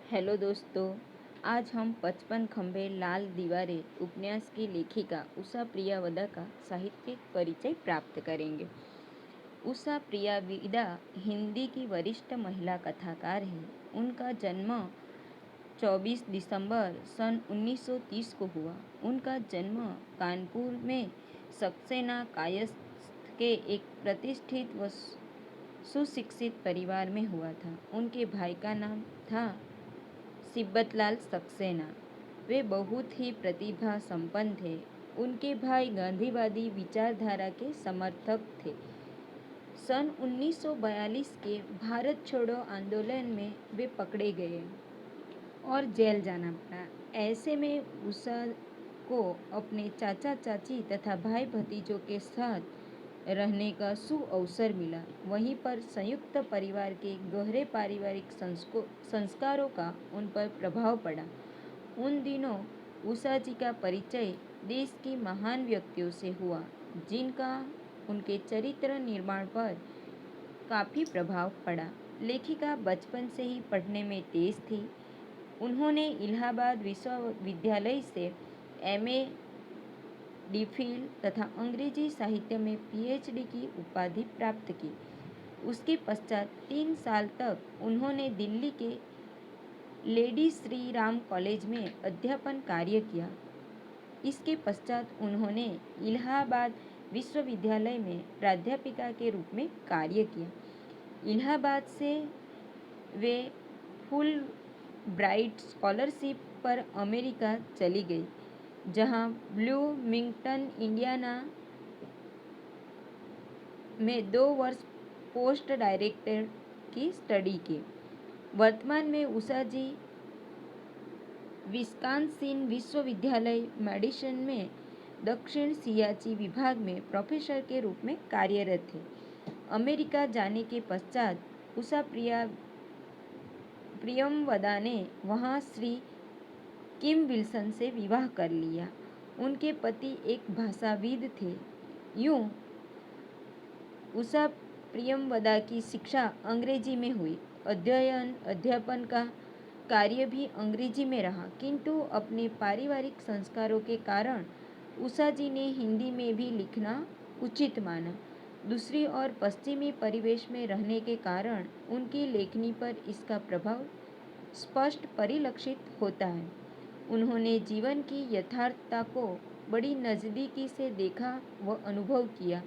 Hello दोस्तों। आज हम 55 खंभे लाल दीवारें उपन्यास की लेखिका उषा प्रियावदा का साहित्यिक परिचय प्राप्त करेंगे। उषा प्रियावदा हिंदी की वरिष्ठ महिला कथाकार हैं। उनका जन्म 24 दिसंबर सन 1930 को हुआ। उनका जन्म कानपुर में सक्सेना कायस्थ के एक प्रतिष्ठित व सुशिक्षित परिवार में हुआ था। उनके भाई का नाम था सिब्बतलाल सक्सेना। वे बहुत ही प्रतिभा संपन्न थे। उनके भाई गांधीवादी विचारधारा के समर्थक थे। सन 1942 के भारत छोड़ो आंदोलन में वे पकड़े गए और जेल जाना पड़ा। ऐसे में उषा को अपने चाचा चाची तथा भाई भतीजों के साथ रहने का सुअवसर मिला। वहीं पर संयुक्त परिवार के गहरे पारिवारिक संस्कारों का उन पर प्रभाव पड़ा। उन दिनों उषा जी का परिचय देश की महान व्यक्तियों से हुआ, जिनका उनके चरित्र निर्माण पर काफ़ी प्रभाव पड़ा। लेखिका बचपन से ही पढ़ने में तेज थी। उन्होंने इलाहाबाद विश्वविद्यालय से एमए डिफिल तथा अंग्रेजी साहित्य में पीएचडी की उपाधि प्राप्त की। उसके पश्चात 3 साल तक उन्होंने दिल्ली के लेडी श्री राम कॉलेज में अध्यापन कार्य किया। इसके पश्चात उन्होंने इलाहाबाद विश्वविद्यालय में प्राध्यापिका के रूप में कार्य किया। इलाहाबाद से वे फुल ब्राइट स्कॉलरशिप पर अमेरिका चली गई, जहां ब्लूमिंगटन इंडियाना में 2 वर्ष पोस्ट डायरेक्टर की स्टडी की। वर्तमान में उषा जी विस्कॉन्सिन विश्वविद्यालय मेडिसन में दक्षिण सियाची विभाग में प्रोफेसर के रूप में कार्यरत थे। अमेरिका जाने के पश्चात उषा प्रियमवदा ने वहां श्री किम विल्सन से विवाह कर लिया। उनके पति एक भाषाविद थे। यूं उषा प्रियमवदा की शिक्षा अंग्रेजी में हुई। अध्यापन का कार्य भी अंग्रेजी में रहा, किंतु अपने पारिवारिक संस्कारों के कारण उषा जी ने हिंदी में भी लिखना उचित माना। दूसरी ओर पश्चिमी परिवेश में रहने के कारण उनकी लेखनी पर इसका प्रभाव स्पष्ट परिलक्षित होता है। उन्होंने जीवन की यथार्थता को बड़ी नज़दीकी से देखा व अनुभव किया।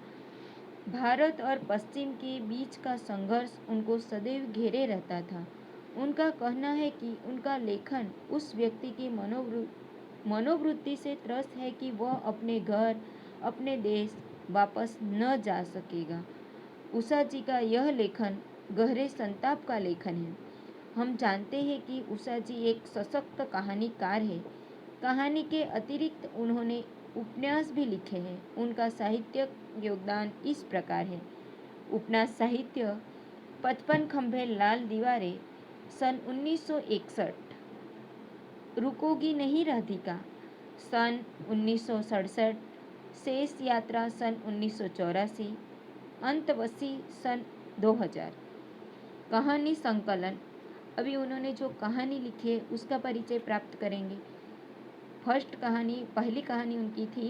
भारत और पश्चिम के बीच का संघर्ष उनको सदैव घेरे रहता था। उनका कहना है कि उनका लेखन उस व्यक्ति की मनोवृत्ति से त्रस्त है कि वह अपने घर, अपने देश वापस न जा सकेगा। उषा जी का यह लेखन गहरे संताप का लेखन है। हम जानते हैं कि उषा जी एक सशक्त कहानीकार है। कहानी के अतिरिक्त उन्होंने उपन्यास भी लिखे हैं। उनका साहित्यिक योगदान इस प्रकार है। उपन्यास साहित्य 55 खंभे लाल दीवारें सन 1961, रुकोगी नहीं राधिका सन 1967, शेष यात्रा सन 1984, अंतवसी सन 2000। कहानी संकलन। अभी उन्होंने जो कहानी लिखी है उसका परिचय प्राप्त करेंगे। पहली कहानी उनकी थी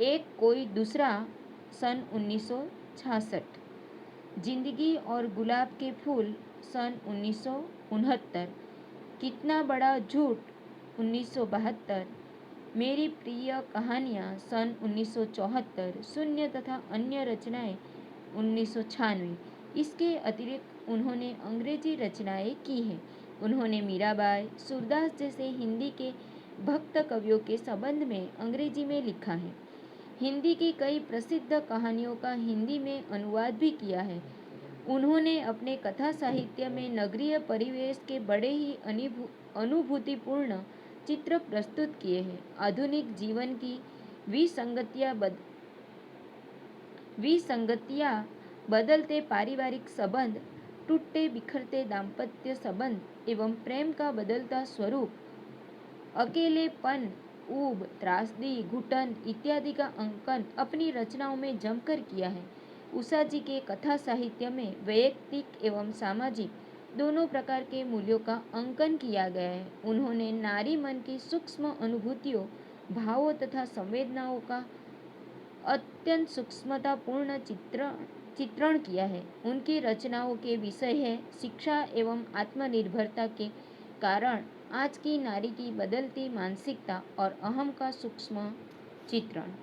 एक कोई दूसरा सन 1966, जिंदगी और गुलाब के फूल सन 1969, कितना बड़ा झूठ 1972, मेरी प्रिय कहानियाँ सन 1974, शून्य तथा अन्य रचनाएं 1996। इसके अतिरिक्त उन्होंने अंग्रेजी रचनाएं की हैं। उन्होंने मीराबाई, सूरदास जैसे हिंदी के भक्त कवियों के संबंध में अंग्रेजी में लिखा है। हिंदी की कई प्रसिद्ध कहानियों का हिंदी में अनुवाद भी किया है। उन्होंने अपने कथा साहित्य में नगरीय परिवेश के बड़े ही अनुभूतिपूर्ण चित्र प्रस्तुत किए हैं। आधुनिक जीवन की विसंगतियाँ, बदलते पारिवारिक संबंध, टूटते बिखरते दाम्पत्य संबंध एवं प्रेम का बदलता स्वरूप, अकेलेपन, ऊब, त्रासदी, घुटन इत्यादि का अंकन अपनी रचनाओं में जमकर किया है। उषा जी के कथा साहित्य में वैयक्तिक एवं सामाजिक दोनों प्रकार के मूल्यों का अंकन किया गया है। उन्होंने नारी मन की सूक्ष्म अनुभूतियों, भावों तथा संवेदनाओं का अत्यंत सूक्ष्मतापूर्ण चित्रण किया है। उनकी रचनाओं के विषय है शिक्षा एवं आत्मनिर्भरता के कारण आज की नारी की बदलती मानसिकता और अहम का सूक्ष्म चित्रण।